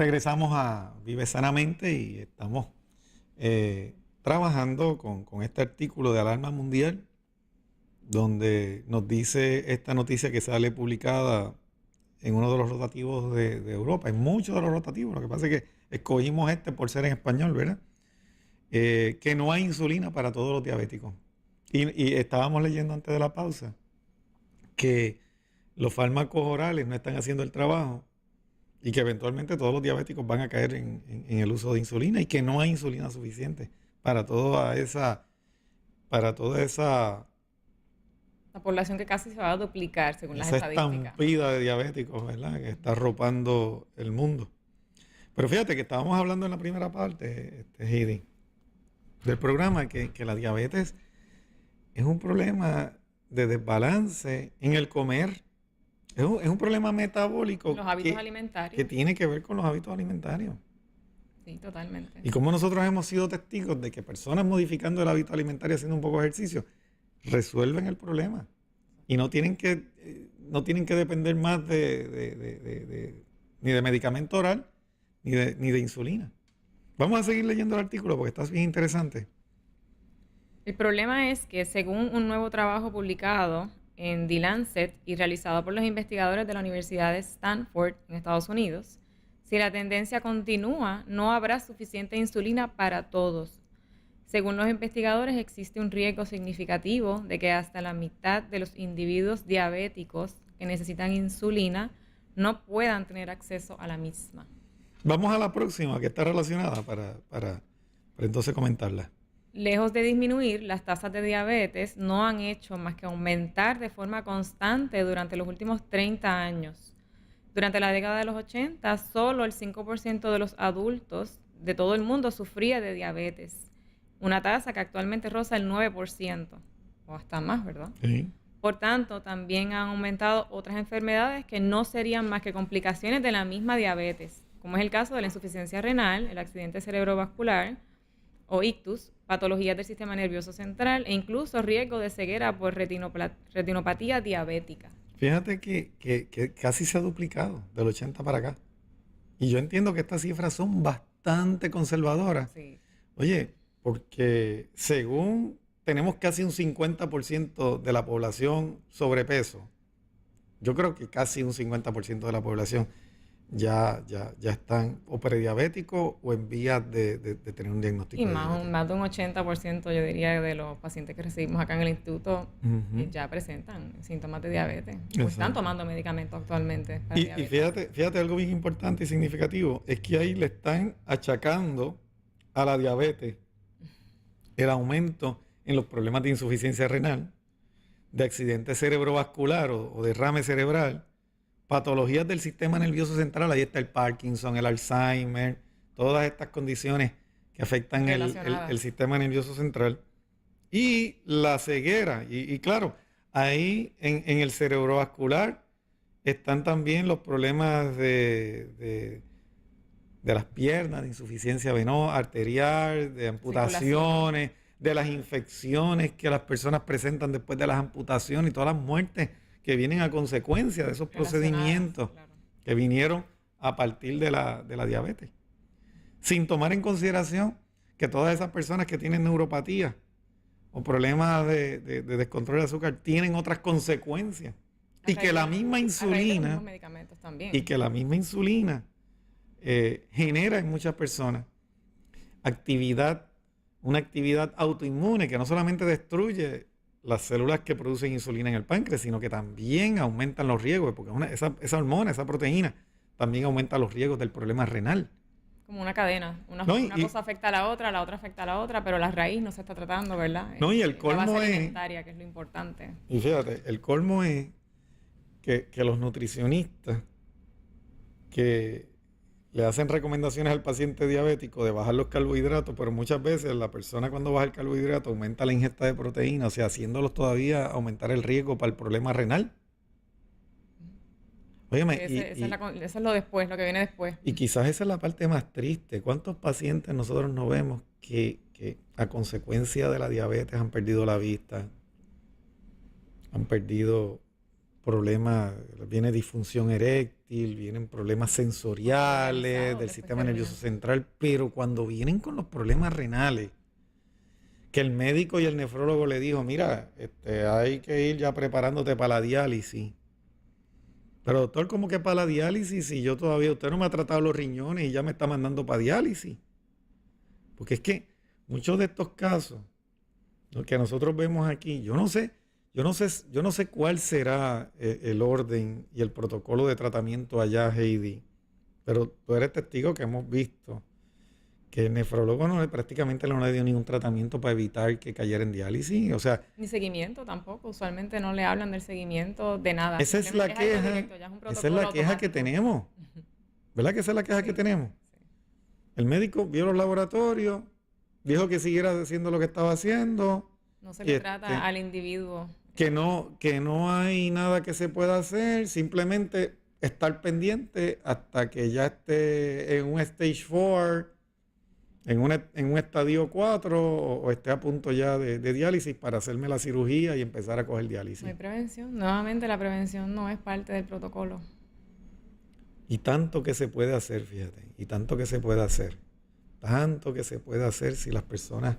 Regresamos a Vive Sanamente y estamos trabajando con este artículo de Alarma Mundial, donde nos dice esta noticia que sale publicada en uno de los rotativos de Europa, en muchos de los rotativos. Lo que pasa es que escogimos este por ser en español, ¿verdad? Que no hay insulina para todos los diabéticos. Y estábamos leyendo antes de la pausa que los fármacos orales no están haciendo el trabajo y que eventualmente todos los diabéticos van a caer en el uso de insulina y que no hay insulina suficiente para toda esa, La población que casi se va a duplicar según las esa estadísticas. estampida de diabéticos, ¿verdad? Que está arropando el mundo. Pero fíjate que estábamos hablando en la primera parte, Heidi, del programa, que la diabetes es un problema de desbalance en el comer. Es un problema metabólico Los hábitos que alimentarios. tiene que ver con los hábitos alimentarios. Sí, totalmente. Y como nosotros hemos sido testigos de que personas modificando el hábito alimentario, haciendo un poco de ejercicio, resuelven el problema. Y no tienen que depender más ni de medicamento oral, ni de insulina. Vamos a seguir leyendo el artículo porque está bien interesante. El problema es que según un nuevo trabajo publicado en The Lancet y realizado por los investigadores de la Universidad de Stanford en Estados Unidos, si la tendencia continúa, no habrá suficiente insulina para todos. Según los investigadores, existe un riesgo significativo de que hasta la mitad de los individuos diabéticos que necesitan insulina no puedan tener acceso a la misma. Vamos a la próxima, que está relacionada para entonces comentarla. Lejos de disminuir, las tasas de diabetes no han hecho más que aumentar de forma constante durante los últimos 30 años. Durante la década de los 80, solo el 5% de los adultos de todo el mundo sufría de diabetes, una tasa que actualmente roza el 9%, o hasta más, ¿verdad? Sí. Por tanto, también han aumentado otras enfermedades que no serían más que complicaciones de la misma diabetes, como es el caso de la insuficiencia renal, el accidente cerebrovascular o ictus, patologías del sistema nervioso central e incluso riesgo de ceguera por retinopatía diabética. Fíjate que casi se ha duplicado del 80 para acá. Y yo entiendo que estas cifras son bastante conservadoras. Sí. Oye, porque según tenemos casi un 50% de la población sobrepeso, yo creo que casi un 50% de la población ya están o prediabéticos o en vías de tener un diagnóstico Y de diabetes. más de un 80%, yo diría, de los pacientes que recibimos acá en el instituto ya presentan síntomas de diabetes. O están Exacto. tomando medicamentos actualmente para Y diabetes. fíjate algo bien importante y significativo, es que ahí le están achacando a la diabetes el aumento en los problemas de insuficiencia renal, de accidente cerebrovascular o derrame cerebral, patologías del sistema nervioso central. Ahí está el Parkinson, el Alzheimer, todas estas condiciones que afectan el sistema nervioso central. Y la ceguera. Y claro, ahí en el cerebrovascular están también los problemas de las piernas, de insuficiencia venosa, arterial, de amputaciones, de las infecciones que las personas presentan después de las amputaciones y todas las muertes que vienen a consecuencia de esos procedimientos que vinieron a partir de la diabetes. Sin tomar en consideración que todas esas personas que tienen neuropatía o problemas de descontrol de azúcar tienen otras consecuencias. Y que la misma insulina, genera en muchas personas una actividad autoinmune que no solamente destruye las células que producen insulina en el páncreas, sino que también aumentan los riesgos, porque esa hormona, esa proteína, también aumenta los riesgos del problema renal. Como una cadena. Una cosa afecta a la otra afecta a la otra, pero la raíz no se está tratando, ¿verdad? No, y el colmo la base alimentaria, que es lo importante. Y fíjate, el colmo es que los nutricionistas que le hacen recomendaciones al paciente diabético de bajar los carbohidratos, pero muchas veces la persona cuando baja el carbohidrato aumenta la ingesta de proteína, o sea, haciéndolos todavía aumentar el riesgo para el problema renal. Óyeme, eso es lo después, lo que viene después. Y quizás esa es la parte más triste. ¿Cuántos pacientes nosotros no vemos que a consecuencia de la diabetes han perdido la vista, han perdido problemas, viene disfunción eréctil, vienen problemas sensoriales del sistema nervioso central, pero cuando vienen con los problemas renales, que el médico y el nefrólogo le dijo, mira, hay que ir ya preparándote para la diálisis. Pero doctor, ¿cómo que para la diálisis? Si yo todavía, usted no me ha tratado los riñones y ya me está mandando para diálisis. Porque es que muchos de estos casos, lo que nosotros vemos aquí, yo no sé cuál será el orden y el protocolo de tratamiento allá, Heidi, pero tú eres testigo que hemos visto que el nefrólogo prácticamente no le dio ningún tratamiento para evitar que cayera en diálisis. O sea, ni seguimiento tampoco. Usualmente no le hablan del seguimiento de nada. Esa es la queja. Esa es la queja que tenemos. ¿Verdad que esa es la queja que tenemos? Sí. El médico vio los laboratorios, dijo que siguiera haciendo lo que estaba haciendo. No se le trata al individuo. Que no hay nada que se pueda hacer, simplemente estar pendiente hasta que ya esté en un stage 4, en un estadio 4 o esté a punto ya de diálisis para hacerme la cirugía y empezar a coger diálisis. No hay prevención. Nuevamente la prevención no es parte del protocolo. Y tanto que se puede hacer, fíjate, y tanto que se puede hacer. Tanto que se puede hacer si las personas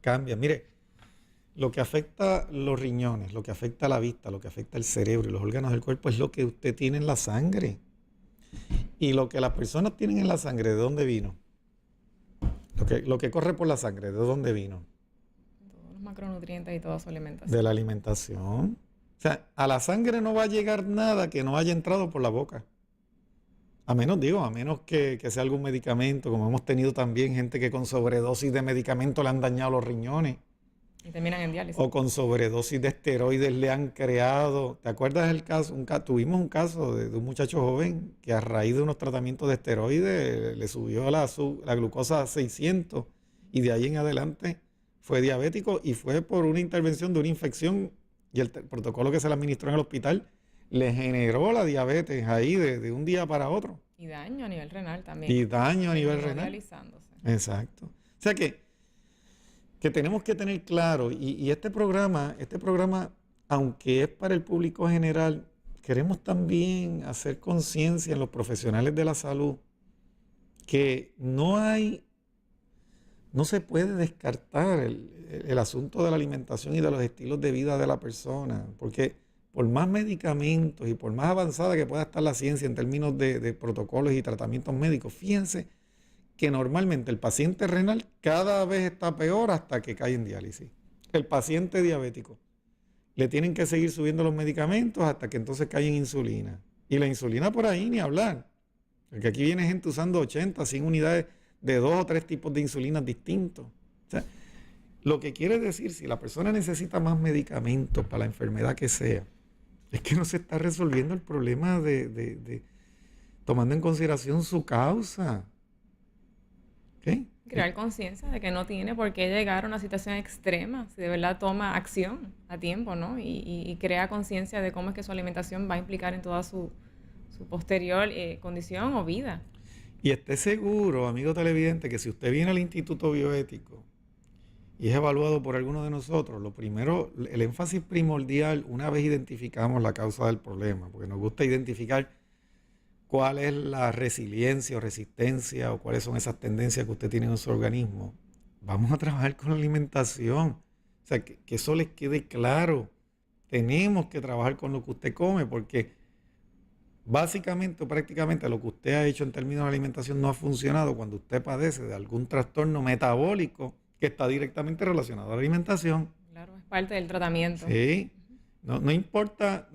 cambian. Mire, lo que afecta los riñones, lo que afecta la vista, lo que afecta el cerebro y los órganos del cuerpo es lo que usted tiene en la sangre. Y lo que las personas tienen en la sangre, ¿de dónde vino? Lo que corre por la sangre, ¿de dónde vino? Todos los macronutrientes y toda su alimentación. De la alimentación. O sea, a la sangre no va a llegar nada que no haya entrado por la boca. A menos que sea algún medicamento, como hemos tenido también gente que con sobredosis de medicamentos le han dañado los riñones. Y terminan en diálisis. O con sobredosis de esteroides le han creado. ¿Te acuerdas del caso? Tuvimos un caso de un muchacho joven que a raíz de unos tratamientos de esteroides le subió la glucosa a 600 y de ahí en adelante fue diabético y fue por una intervención de una infección y el protocolo que se le administró en el hospital le generó la diabetes ahí de un día para otro. Y daño a nivel renal también. Y daño a nivel renal. Realizándose. Exacto. O sea que tenemos que tener claro, y este programa, aunque es para el público general, queremos también hacer conciencia en los profesionales de la salud que no se puede descartar el asunto de la alimentación y de los estilos de vida de la persona, porque por más medicamentos y por más avanzada que pueda estar la ciencia en términos de protocolos y tratamientos médicos, fíjense que normalmente el paciente renal cada vez está peor hasta que cae en diálisis. El paciente diabético le tienen que seguir subiendo los medicamentos hasta que entonces cae en insulina. Y la insulina por ahí ni hablar. Porque aquí viene gente usando 80, 100 unidades de 2 o 3 tipos de insulinas distintos. O sea, lo que quiere decir, si la persona necesita más medicamentos para la enfermedad que sea, es que no se está resolviendo el problema de tomando en consideración su causa. ¿Okay? Crear conciencia de que no tiene por qué llegar a una situación extrema si de verdad toma acción a tiempo, ¿no? Y crea conciencia de cómo es que su alimentación va a implicar en toda su posterior condición o vida. Y esté seguro, amigo televidente, que si usted viene al Instituto Bioético y es evaluado por alguno de nosotros, lo primero, el énfasis primordial, una vez identificamos la causa del problema, porque nos gusta identificar cuál es la resiliencia o resistencia o cuáles son esas tendencias que usted tiene en su organismo. Vamos a trabajar con la alimentación. O sea, que eso les quede claro. Tenemos que trabajar con lo que usted come porque básicamente o prácticamente lo que usted ha hecho en términos de alimentación no ha funcionado cuando usted padece de algún trastorno metabólico que está directamente relacionado a la alimentación. Claro, es parte del tratamiento. Sí. No importa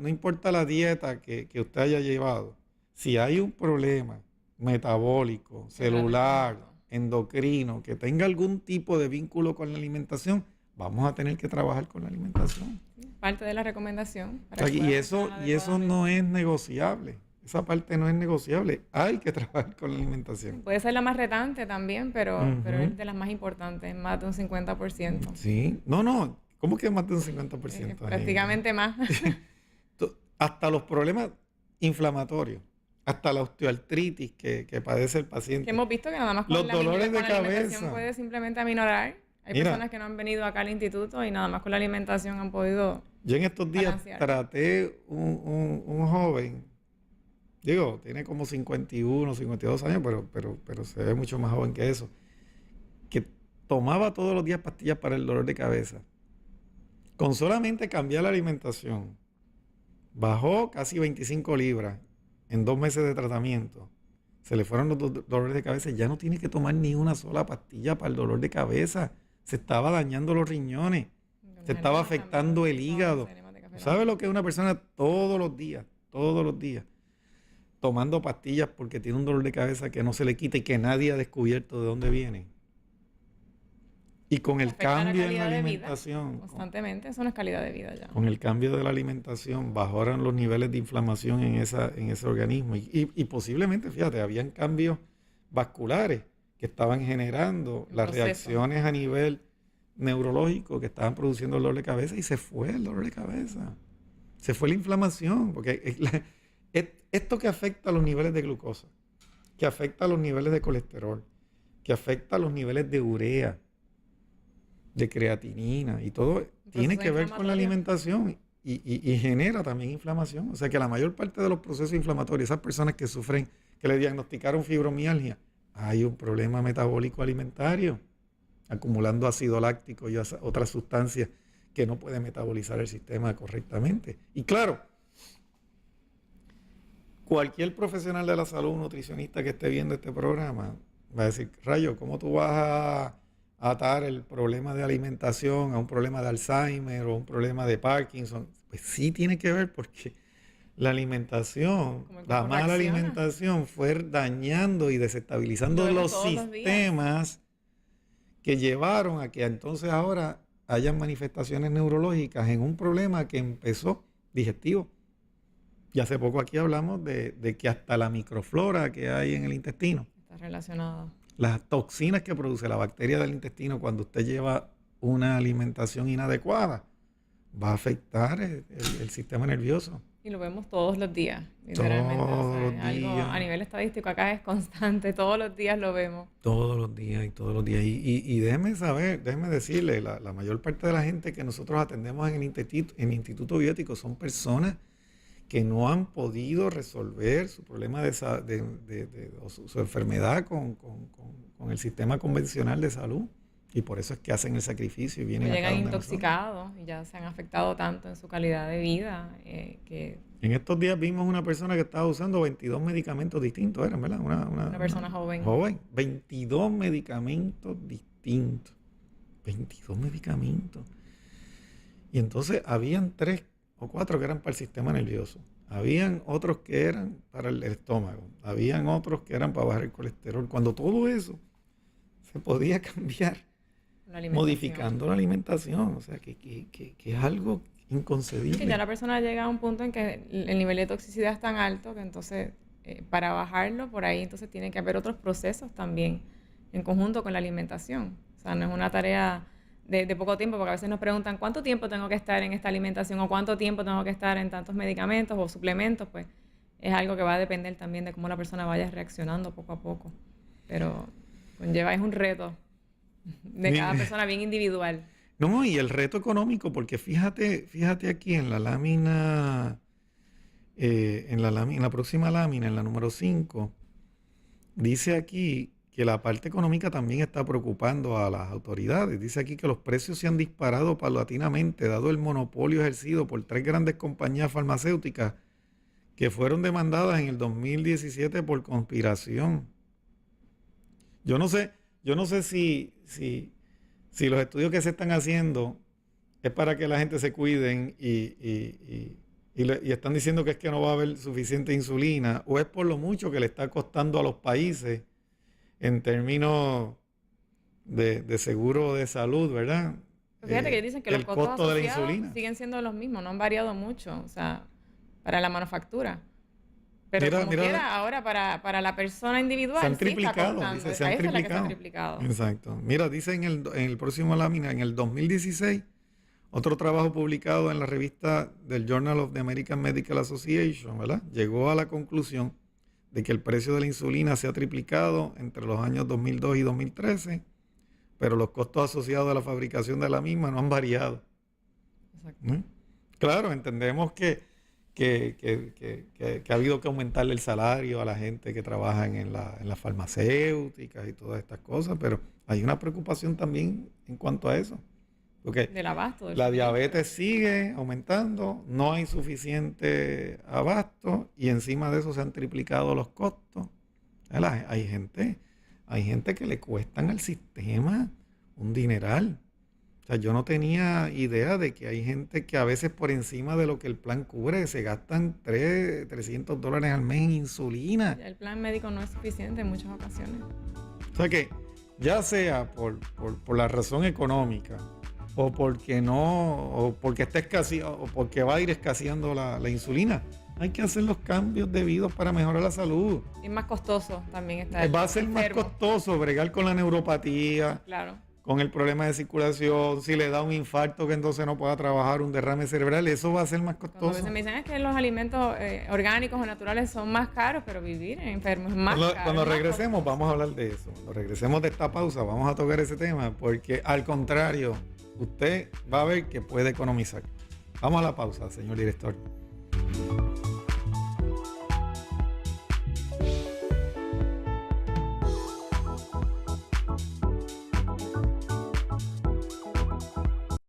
la dieta que usted haya llevado. Si hay un problema metabólico, celular, endocrino, que tenga algún tipo de vínculo con la alimentación, vamos a tener que trabajar con la alimentación. Parte de la recomendación. O sea, y eso no es negociable. Esa parte no es negociable. Hay que trabajar con la alimentación. Puede ser la más retante también, pero es de las más importantes, más de un 50%. Sí. No. ¿Cómo que más de un 50%? Prácticamente más. Hasta los problemas inflamatorios. Hasta la osteoartritis que padece el paciente. Que hemos visto que nada más con los dolores de cabeza puede simplemente aminorar Hay Mira, personas que no han venido acá al instituto y nada más con la alimentación han podido yo en estos días balancear. traté un joven, digo, tiene como 51, 52 años, pero se ve mucho más joven que eso, que tomaba todos los días pastillas para el dolor de cabeza. Con solamente cambiar la alimentación, bajó casi 25 libras en 2 meses de tratamiento. Se le fueron los dolores de cabeza. Ya no tiene que tomar ni una sola pastilla para el dolor de cabeza. Se estaba dañando los riñones. Se estaba afectando el hígado. ¿Sabes lo que es una persona todos los días, tomando pastillas porque tiene un dolor de cabeza que no se le quita y que nadie ha descubierto de dónde viene? Y con el Afecta la cambio en la calidad de vida alimentación, constantemente, eso no es calidad de vida ya. con el cambio de la alimentación, bajaron los niveles de inflamación en ese organismo. Y posiblemente, fíjate, habían cambios vasculares que estaban generando El las proceso. reacciones a nivel neurológico que estaban produciendo el dolor de cabeza y se fue el dolor de cabeza. Se fue la inflamación, porque esto que afecta a los niveles de glucosa, que afecta a los niveles de colesterol, que afecta a los niveles de urea, de creatinina y todo, tiene que ver con la alimentación y genera también inflamación. O sea que la mayor parte de los procesos inflamatorios, esas personas que sufren, que le diagnosticaron fibromialgia, hay un problema metabólico alimentario, acumulando ácido láctico y otras sustancias que no puede metabolizar el sistema correctamente. Y claro, cualquier profesional de la salud, un nutricionista que esté viendo este programa, va a decir, Rayo, ¿cómo tú vas a atar el problema de alimentación a un problema de Alzheimer o un problema de Parkinson? Pues sí tiene que ver, porque la alimentación, Como el la cuerpo mala reacciona. alimentación fue dañando y desestabilizando Lo vemos los todos los días. sistemas que llevaron a que entonces ahora hayan manifestaciones neurológicas en un problema que empezó digestivo. Y hace poco aquí hablamos de que hasta la microflora que hay en el intestino, Está relacionado. las toxinas que produce la bacteria del intestino cuando usted lleva una alimentación inadecuada, va a afectar el sistema nervioso. Y lo vemos todos los días, literalmente. Todos los Algo días. a nivel estadístico acá es constante, todos los días lo vemos. Todos los días y todos los días. Y déjeme decirle, la mayor parte de la gente que nosotros atendemos en el Instituto Biótico son personas que no han podido resolver su problema o su enfermedad con el sistema convencional de salud. Y por eso es que hacen el sacrificio y vienen acá Llegan donde nosotros. intoxicados y ya se han afectado tanto en su calidad de vida que En estos días vimos una persona que estaba usando 22 medicamentos distintos, ¿eran, verdad? una persona joven. 22 medicamentos distintos. 22 medicamentos. Y entonces habían 3 o 4 que eran para el sistema nervioso. Habían otros que eran para el estómago. Habían otros que eran para bajar el colesterol. Cuando todo eso se podía cambiar La alimentación. modificando la alimentación. O sea, que es algo inconcebible. Sí, ya la persona llega a un punto en que el nivel de toxicidad es tan alto que entonces para bajarlo por ahí entonces tiene que haber otros procesos también en conjunto con la alimentación. O sea, no es una tarea de poco tiempo, porque a veces nos preguntan cuánto tiempo tengo que estar en esta alimentación o cuánto tiempo tengo que estar en tantos medicamentos o suplementos, pues es algo que va a depender también de cómo la persona vaya reaccionando poco a poco. Pero conlleva, es un reto de cada persona bien individual. No, y el reto económico, porque fíjate aquí en la lámina, en la próxima lámina, en la número 5, dice aquí que la parte económica también está preocupando a las autoridades. Dice aquí que los precios se han disparado paulatinamente, dado el monopolio ejercido por 3 grandes compañías farmacéuticas que fueron demandadas en el 2017 por conspiración. Yo no sé si los estudios que se están haciendo es para que la gente se cuiden y están diciendo que es que no va a haber suficiente insulina, o es por lo mucho que le está costando a los países en términos de seguro de salud, ¿verdad? Pero fíjate que dicen que los el costos costo de la asociados insulina. siguen siendo los mismos, no han variado mucho, o sea, para la manufactura. Pero como quiera, ahora para la persona individual se han sí está triplicado, costando. dice, Esa es la que se ha triplicado. Exacto. Mira, dice en el próximo lámina, en el 2016, otro trabajo publicado en la revista del Journal of the American Medical Association, ¿verdad? Llegó a la conclusión de que el precio de la insulina se ha triplicado entre los años 2002 y 2013, pero los costos asociados a la fabricación de la misma no han variado. Exacto. Claro, entendemos que ha habido que aumentarle el salario a la gente que trabaja en las farmacéuticas y todas estas cosas, pero hay una preocupación también en cuanto a eso. Porque Del abasto. la diabetes sigue aumentando, no hay suficiente abasto y encima de eso se han triplicado los costos. Hay gente que le cuestan al sistema un dineral. O sea, yo no tenía idea de que hay gente que a veces por encima de lo que el plan cubre se gastan $300 al mes en insulina. El plan médico no es suficiente en muchas ocasiones. O sea que ya sea por la razón económica o porque o porque está escaseando, o porque va a ir escaseando la insulina, hay que hacer los cambios debidos para mejorar la salud. Es más costoso también estar Va a ser más enfermo. costoso bregar con la neuropatía, Claro. con el problema de circulación, si le da un infarto que entonces no pueda trabajar, un derrame cerebral, eso va a ser más Cuando a costoso. veces me dicen es que los alimentos orgánicos o naturales son más caros, pero vivir enfermo es más caro. Cuando es más regresemos costoso. vamos a hablar de eso. Cuando regresemos de esta pausa vamos a tocar ese tema porque al contrario, usted va a ver que puede economizar. Vamos a la pausa, señor director.